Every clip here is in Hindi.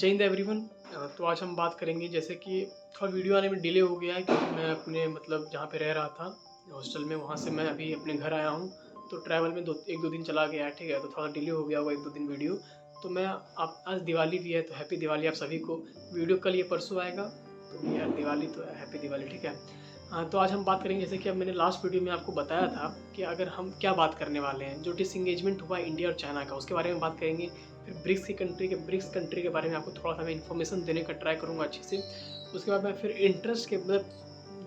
जय हिंद एवरीवन। तो आज हम बात करेंगे जैसे कि थोड़ा वीडियो आने में डिले हो गया है क्योंकि मैं अपने जहाँ पे रह रहा था हॉस्टल में, वहाँ से मैं अभी अपने घर आया हूँ। तो ट्रैवल में एक दो दिन चला गया है, ठीक है। तो थोड़ा डिले हो गया होगा एक दो दिन वीडियो। तो मैं आप आज दिवाली भी है तो हैप्पी दिवाली आप सभी को। वीडियो कल ये परसों आएगा तो यार दिवाली तो हैप्पी दिवाली, ठीक है। हाँ, तो आज हम बात करेंगे जैसे कि अब मैंने लास्ट वीडियो में आपको बताया था कि अगर हम क्या बात करने वाले हैं, जो डिसएंगेजमेंट हुआ इंडिया और चाइना का, उसके बारे में बात करेंगे। फिर ब्रिक्स कंट्री के बारे में आपको थोड़ा सा मैं इन्फॉर्मेशन देने का ट्राई करूँगा अच्छे से। उसके बाद मैं फिर इंटरेस्ट के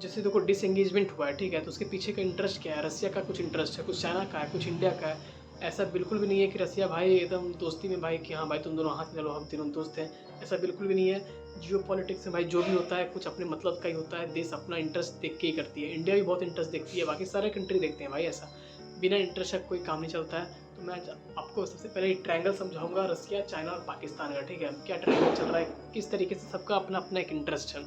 जैसे देखो डिसएंगेजमेंट हुआ है, ठीक है। तो उसके पीछे का इंटरेस्ट क्या है, रसिया का कुछ इंटरेस्ट है, कुछ चाइना का है, कुछ इंडिया का है। ऐसा बिल्कुल भी नहीं है कि रसिया भाई एकदम दोस्ती में भाई कि हाँ भाई तुम दोनों हाथ मिलो हम तीनों दोस्त हैं, ऐसा बिल्कुल भी नहीं है। जियो पॉलिटिक्स में भाई जो भी होता है कुछ अपने मतलब का ही होता है। देश अपना इंटरेस्ट देख के ही करती है। इंडिया भी बहुत इंटरेस्ट देखती है, बाकी सारे कंट्री देखते हैं भाई। ऐसा बिना इंटरेस्ट का कोई काम नहीं चलता है। तो मैं आपको सबसे पहले ट्रायंगल समझाऊंगा, रसिया चाइना और पाकिस्तान का, ठीक है। क्या ट्रायंगल चल रहा है, किस तरीके से सबका अपना अपना एक इंटरेस्ट है।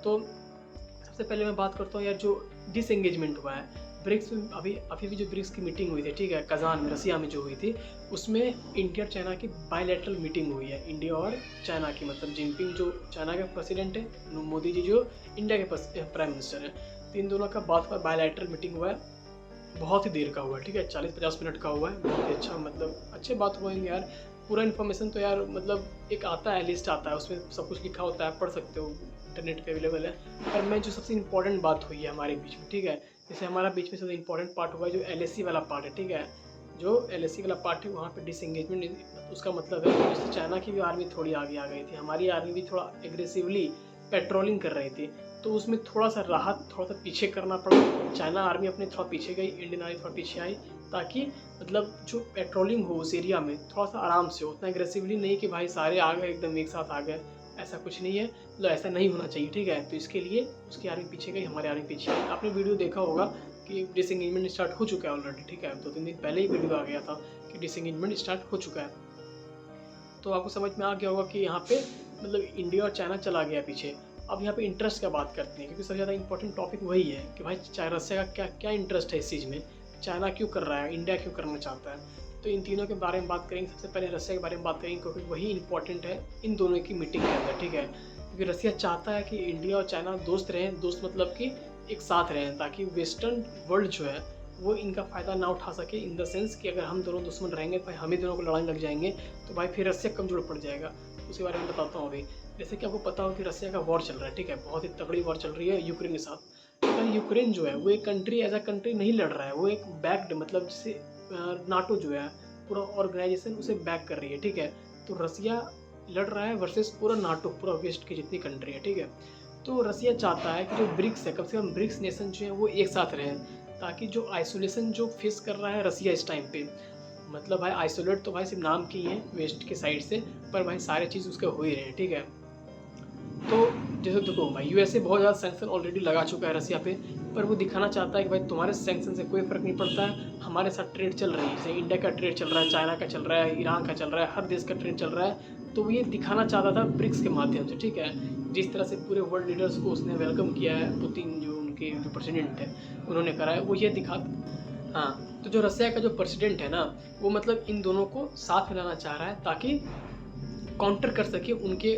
तो सबसे पहले मैं बात करता हूँ यार, जो डिसएंगेजमेंट हुआ है ब्रिक्स में, अभी भी जो ब्रिक्स की मीटिंग हुई थी, ठीक है, कजान में रसिया में जो हुई थी, उसमें इंडिया और चाइना की बायलैटरल मीटिंग हुई है। इंडिया और चाइना की, जिनपिंग जो चाइना के प्रेसिडेंट है, मोदी जी जो इंडिया के प्राइम मिनिस्टर हैं, तो इन दोनों का बात पर बायलैटरल मीटिंग हुआ है। बहुत ही देर का हुआ है, ठीक है, 40-50 मिनट का हुआ है। बहुत ही अच्छा, अच्छे बात हुए हैं यार। पूरा इन्फॉर्मेशन तो यार एक आता है, लिस्ट आता है, उसमें सब कुछ लिखा होता है, पढ़ सकते हो, इंटरनेट पे अवेलेबल है। पर मैं जो सबसे इंपॉर्टेंट बात हुई है हमारे बीच में, ठीक है, जैसे हमारा बीच में सबसे इंपॉर्टेंट पार्ट हुआ है जो LAC वाला पार्ट है, ठीक है। जो LAC वाला पार्ट है वहाँ पे डिसएंगेजमेंट, उसका मतलब है कि जैसे चाइना की भी आर्मी थोड़ी आगे आ गई थी, हमारी आर्मी भी थोड़ा एग्रेसिवली पेट्रोलिंग कर रही थी। तो उसमें थोड़ा सा राहत, थोड़ा सा पीछे करना पड़ा। चाइना आर्मी अपने थोड़ा पीछे गई, इंडियन आर्मी थोड़ा पीछे आई, ताकि जो पेट्रोलिंग हो उस एरिया में थोड़ा सा आराम से हो, उतना एग्रेसिवली नहीं कि भाई सारे आ गए एकदम एक साथ आ गए। ऐसा कुछ नहीं है, ऐसा नहीं होना चाहिए, ठीक है। तो इसके लिए उसकी आर्मी पीछे गई, हमारे आर्मी पीछे आई। आपने वीडियो देखा होगा कि डिसएंगेजमेंट स्टार्ट हो चुका है ऑलरेडी, ठीक है। 2-3 दिन पहले ही वीडियो आ गया था कि डिसएंगेजमेंट स्टार्ट हो चुका है। तो आपको समझ में आ गया होगा कि यहाँ पे इंडिया और चाइना चला गया पीछे। अब यहाँ पे इंटरेस्ट का बात करते हैं, क्योंकि सबसे ज़्यादा इंपॉर्टेंट टॉपिक वही है कि भाई रसिया का क्या क्या इंटरेस्ट है इस चीज़ में, चाइना क्यों कर रहा है, इंडिया क्यों करना चाहता है। तो इन तीनों के बारे में बात करेंगे। सबसे पहले रसिया के बारे में बात करेंगे, क्योंकि वही इंपॉर्टेंट है इन दोनों की मीटिंग के अंदर, ठीक है। क्योंकि रसिया चाहता है कि इंडिया और चाइना दोस्त रहें, दोस्त कि एक साथ रहें, ताकि वेस्टर्न वर्ल्ड जो है वो इनका फ़ायदा ना उठा सके। इन द सेंस कि अगर हम दोनों दुश्मन रहेंगे तो भाई हम ही दोनों को लड़ाई लग जाएंगे, तो भाई फिर रसिया कमज़ोर पड़ जाएगा। उसके बारे में बताता हूँ अभी। जैसे कि आपको पता हो कि रसिया का वॉर चल रहा है, ठीक है, बहुत ही तगड़ी वॉर चल रही है यूक्रेन के साथ। पर यूक्रेन जो है वो एक कंट्री एज अ कंट्री नहीं लड़ रहा है, वो एक बैक्ड, जिसे नाटो जो है पूरा ऑर्गेनाइजेशन उसे बैक कर रही है, ठीक है। तो रसिया लड़ रहा है वर्सेस पूरा नाटो, पूरा वेस्ट की जितनी कंट्री है, ठीक है। तो रसिया चाहता है कि जो ब्रिक्स है, कम से कम ब्रिक्स नेशन जो है वो एक साथ रहें, ताकि जो आइसोलेशन जो फेस कर रहा है रसिया इस टाइम पे, भाई आइसोलेट तो भाई सिर्फ नाम की है वेस्ट के साइड से, पर भाई सारे चीज़ उसके हो ही रहे हैं, ठीक है। तो जैसे देखो भाई USA बहुत ज़्यादा सैंक्शन ऑलरेडी लगा चुका है रसिया पे, पर वो दिखाना चाहता है कि भाई तुम्हारे सैंक्शन से कोई फ़र्क नहीं पड़ता है, हमारे साथ ट्रेड चल रही है। जैसे इंडिया का ट्रेड चल रहा है, चाइना का चल रहा है, ईरान का चल रहा है, हर देश का ट्रेड चल रहा है। तो वो ये दिखाना चाहता था ब्रिक्स के माध्यम से, ठीक है। जिस तरह से पूरे वर्ल्ड लीडर्स को उसने वेलकम किया है, पुतिन जो उनके जो प्रेसिडेंट है उन्होंने करा है, वो ये दिखा। हाँ, तो जो रसिया का जो प्रेसिडेंट है ना, वो इन दोनों को साथ में लाना चाह रहा है, ताकि काउंटर कर सके उनके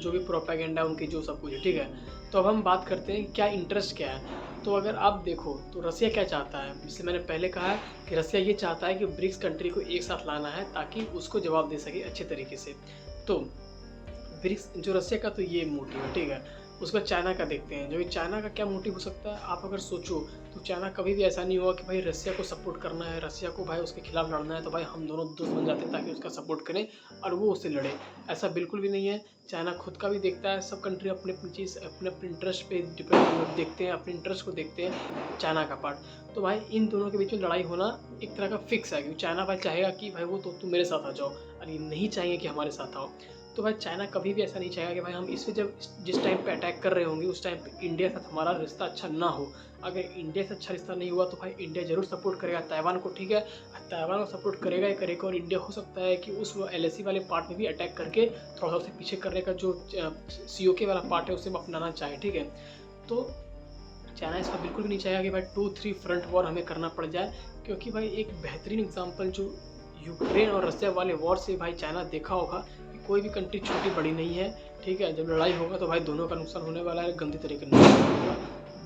जो भी प्रोपेगेंडा उनके जो सब कुछ है, ठीक है। तो अब हम बात करते हैं क्या इंटरेस्ट क्या है। तो अगर आप देखो तो रसिया क्या चाहता है, इससे मैंने पहले कहा है कि रसिया ये चाहता है कि ब्रिक्स कंट्री को एक साथ लाना है, ताकि उसको जवाब दे सके अच्छे तरीके से। तो ब्रिक्स जो रसिया का तो ये मोटिव है, ठीक है। उसके बाद चाइना का देखते हैं, जो चाइना का क्या मोटिव हो सकता है। आप अगर सोचो तो चाइना कभी भी ऐसा नहीं हुआ कि भाई रसिया को सपोर्ट करना है, रसिया को भाई उसके खिलाफ लड़ना है, तो भाई हम दोनों दोस्त बन जाते हैं ताकि उसका सपोर्ट करें और वो उससे लड़े। ऐसा बिल्कुल भी नहीं है। चाइना खुद का भी देखता है, सब कंट्री अपने अपनी चीज़ अपने अपने इंटरेस्ट पे डिपेंड देखते हैं, अपने इंटरेस्ट को देखते हैं, चाइना का पार्ट। तो भाई इन दोनों के बीच में लड़ाई होना एक तरह का फिक्स है, क्योंकि चाइना भाई चाहेगा कि भाई वो तो तुम मेरे साथ आ जाओ, और ये नहीं चाहेंगे कि हमारे साथ आओ। तो भाई चाइना कभी भी ऐसा नहीं चाहेगा कि भाई हम इस पे जिस टाइम पे अटैक कर रहे होंगे उस टाइम पे इंडिया के साथ हमारा रिश्ता अच्छा ना हो। अगर इंडिया से अच्छा रिश्ता नहीं हुआ तो भाई इंडिया ज़रूर सपोर्ट करेगा ताइवान को, ठीक है। ताइवान को सपोर्ट करेगा ही करेगा, और इंडिया हो सकता है कि उस LAC वाले पार्ट में भी अटैक करके थोड़ा सा उसे पीछे करने का जो COK वाला पार्ट है उसे अपनाना चाहे, ठीक है। तो चाइना इसका बिल्कुल भी नहीं चाहेगा कि भाई 2-3 फ्रंट वॉर हमें करना पड़ जाए, क्योंकि भाई एक बेहतरीन एग्जाम्पल जो यूक्रेन और रसिया वाले वॉर से भाई चाइना देखा होगा कि कोई भी कंट्री छोटी बड़ी नहीं है, ठीक है। जब लड़ाई होगा तो भाई दोनों का नुकसान होने वाला है, गंदी तरीके से नुकसान होगा।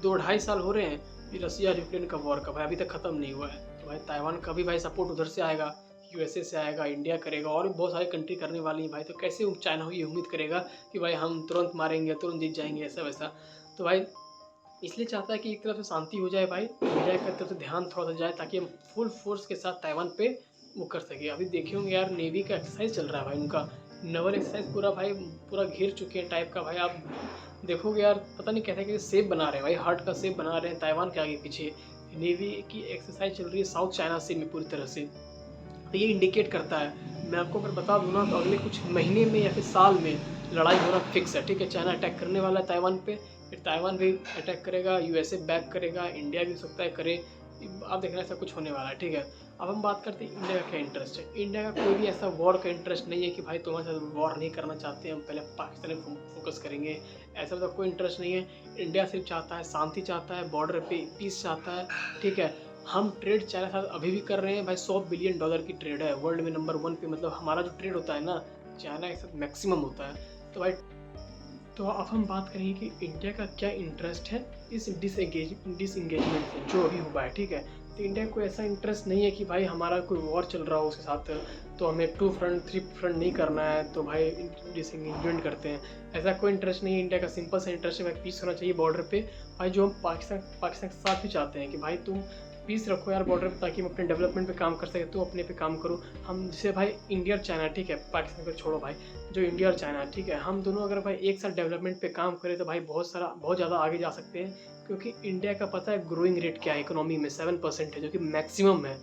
2-2.5 साल हो रहे हैं ये रसिया और यूक्रेन का वॉर का, भाई अभी तक ख़त्म नहीं हुआ है। तो भाई ताइवान का भी भाई सपोर्ट उधर से आएगा, यूएसए से आएगा, इंडिया करेगा और भी बहुत सारी कंट्री करने वाली हैं भाई। तो कैसे चाइना ये उम्मीद करेगा कि भाई हम तुरंत मारेंगे, तुरंत जीत जाएंगे, ऐसा वैसा। तो भाई इसलिए चाहता है कि एक तरफ से शांति हो जाए भाई, इंडिया की तरफ से ध्यान थोड़ा सा जाए, ताकि हम फुल फोर्स के साथ ताइवान पे वो कर सके। अभी देखे होंगे यार, नेवी का एक्सरसाइज चल रहा है भाई, उनका नवल एक्सरसाइज पूरा भाई पूरा घेर चुके हैं टाइप का भाई। आप देखोगे यार, पता नहीं कैसे कैसे सेप बना रहे हैं भाई, हार्ट का सेप बना रहे हैं ताइवान के आगे पीछे। नेवी की एक्सरसाइज चल रही है साउथ चाइना सी में पूरी तरह से। तो ये इंडिकेट करता है, मैं आपको अगर बता दूँ ना, तो अगले कुछ महीने में या फिर साल में लड़ाई होना फिक्स है, ठीक है। चाइना अटैक करने वाला है ताइवान पे, फिर ताइवान भी अटैक करेगा, यूएसए बैक करेगा, इंडिया भी हो सकता है करे। आप देखना ऐसा कुछ होने वाला है, ठीक है। अब हम बात करते हैं इंडिया का क्या इंटरेस्ट है। इंडिया का कोई भी ऐसा वॉर का इंटरेस्ट नहीं है कि भाई तुम्हारे साथ वॉर नहीं करना चाहते, हम पहले पाकिस्तान में फोकस करेंगे, ऐसा मतलब कोई इंटरेस्ट नहीं है। इंडिया सिर्फ चाहता है शांति चाहता है, बॉर्डर पे पीस चाहता है, ठीक है। हम ट्रेड चाइना के साथ अभी भी कर रहे हैं भाई, $100 बिलियन की ट्रेड है वर्ल्ड में नंबर 1 पे। मतलब हमारा जो ट्रेड होता है ना, चाइना के साथ मैक्सिमम होता है। तो भाई तो अब हम बात करेंगे कि इंडिया का क्या इंटरेस्ट है इस डिसएंगेजमेंट से जो अभी हुआ है, ठीक है। तो इंडिया को ऐसा इंटरेस्ट नहीं है कि भाई हमारा कोई वॉर चल रहा हो उसके साथ, तो हमें 2 फ्रंट 3 फ्रंट नहीं करना है, तो भाई डिसएंगेजमेंट करते हैं। ऐसा कोई इंटरेस्ट नहीं है इंडिया का, सिंपल सा इंटरेस्ट है भाई, पीस होना चाहिए बॉर्डर पे भाई। जो हम पाकिस्तान के साथ भी चाहते हैं कि भाई तुम पीस रखो यार बॉर्डर पे, ताकि हम अपने डेवलपमेंट पे काम कर सके, तो अपने पे काम करो। हम जैसे भाई इंडिया और चाइना, ठीक है, पाकिस्तान को छोड़ो भाई, जो इंडिया और चाइना, ठीक है, हम दोनों अगर भाई एक साथ डेवलपमेंट पे काम करें तो भाई बहुत ज़्यादा आगे जा सकते हैं। क्योंकि इंडिया का पता है ग्रोइंग रेट क्या है इकोनॉमी में, 7% है, जो कि मैक्सिमम है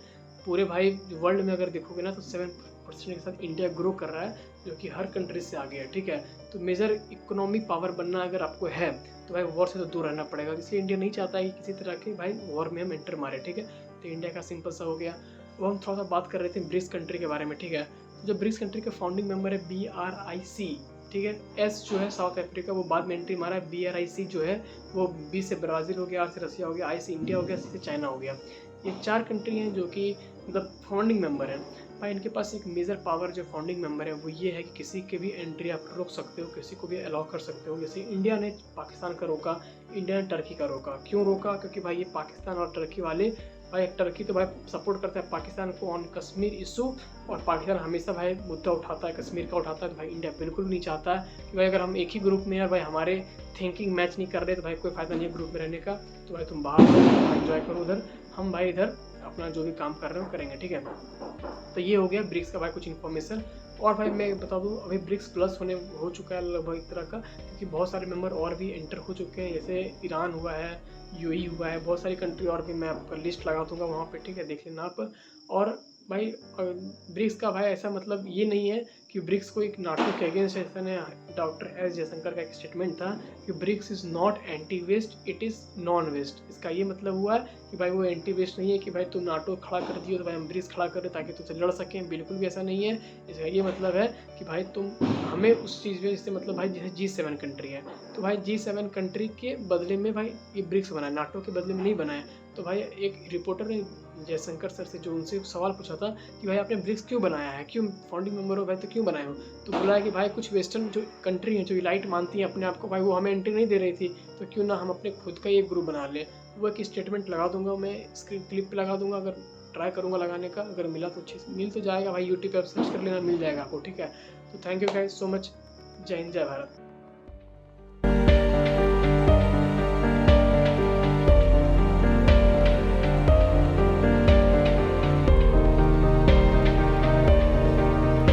पूरे भाई वर्ल्ड में। अगर देखोगे ना तो 7% के साथ इंडिया ग्रो कर रहा है, जो कि हर कंट्री से आगे है, ठीक है। तो मेजर इकोनॉमिक पावर बनना अगर आपको है तो भाई वॉर से तो दूर रहना पड़ेगा। इसलिए इंडिया नहीं चाहता है कि किसी तरह के भाई वॉर में हम एंटर मारे, ठीक है। तो इंडिया का सिंपल सा हो गया। वो हम थोड़ा सा बात कर रहे थे ब्रिक्स कंट्री के बारे में, ठीक है। तो जो ब्रिक्स कंट्री का फाउंडिंग मेंबर है BRIC, ठीक है। S जो है साउथ अफ्रीका, वो बाद में एंट्री मारा है। BRIC जो है वो B से ब्राज़ील हो गया, R से रसिया हो गया, I से इंडिया हो गया, C से चाइना हो गया। ये 4 कंट्री हैं जो कि मतलब फाउंडिंग मेंबर हैं भाई। इनके पास एक मेजर पावर जो फाउंडिंग मेंबर है वो ये है कि किसी के भी एंट्री आप रोक सकते हो, किसी को भी अलाउ कर सकते हो। जैसे इंडिया ने पाकिस्तान का रोका, इंडिया ने टर्की का रोका। क्यों रोका? क्योंकि भाई ये पाकिस्तान और टर्की वाले भाई, टर्की तो भाई सपोर्ट करता है पाकिस्तान को ऑन कश्मीर इशू, और पाकिस्तान हमेशा भाई मुद्दा उठाता है कश्मीर का उठाता है। तो भाई इंडिया बिल्कुल नहीं चाहता है कि भाई अगर हम एक ही ग्रुप में यार भाई हमारे थिंकिंग मैच नहीं कर रहे तो भाई कोई फ़ायदा नहीं है ग्रुप में रहने का। तो भाई तुम बाहर एंजॉय करो उधर, हम भाई इधर अपना जो भी काम कर रहे हो करेंगे, ठीक है। तो ये हो गया ब्रिक्स का भाई कुछ इन्फॉर्मेशन। और भाई मैं बता दूं अभी ब्रिक्स प्लस हो चुका है लगभग एक तरह का, क्योंकि बहुत सारे मेंबर और भी एंटर हो चुके हैं। जैसे ईरान हुआ है, यूएई हुआ है, बहुत सारी कंट्री और भी मैं आपका लिस्ट लगा दूंगा वहाँ पे, ठीक है, देख लेना आप। और भाई ब्रिक्स का भाई ऐसा मतलब ये नहीं है कि ब्रिक्स को एक नाटो के अगेंस्ट, ऐसा ने डॉक्टर एस जयशंकर का एक स्टेटमेंट था कि BRICS is not anti west, it is non west. इसका ये मतलब हुआ है कि भाई वो एंटी वेस्ट नहीं है कि भाई तुम नाटो खड़ा कर दियो तो भाई हम ब्रिक्स खड़ा कर रहे ताकि तुमसे लड़ सकें, बिल्कुल भी ऐसा नहीं है। इसका ये मतलब है कि भाई तुम हमें उस चीज़ में, इससे मतलब भाई जैसे G7 कंट्री है, तो भाई G7 कंट्री के बदले में भाई ये ब्रिक्स बना है, नाटो के बदले में नहीं बना है। तो भाई एक रिपोर्टर ने जयशंकर सर से जो उनसे सवाल पूछा था कि भाई आपने ब्रिक्स क्यों बनाया है, क्यों फाउंडिंग मेंबर हो भाई तो क्यों बनाए हो, तो बोला है कि भाई कुछ वेस्टर्न जो कंट्री हैं जो इलाइट मानती हैं अपने आप को, भाई वो हमें एंट्री नहीं दे रही थी, तो क्यों ना हम अपने खुद का एक ग्रुप बना लें। वो एक स्टेटमेंट लगा दूंगा, मैं स्क्रीन क्लिप पे लगा दूंगा, अगर ट्राई करूंगा लगाने का, अगर मिला तो अच्छे से मिल तो जाएगा भाई, यूट्यूब पर सर्च कर लेना मिल जाएगा आपको, ठीक है। तो thank you guys so much, जय हिंद जय भारत।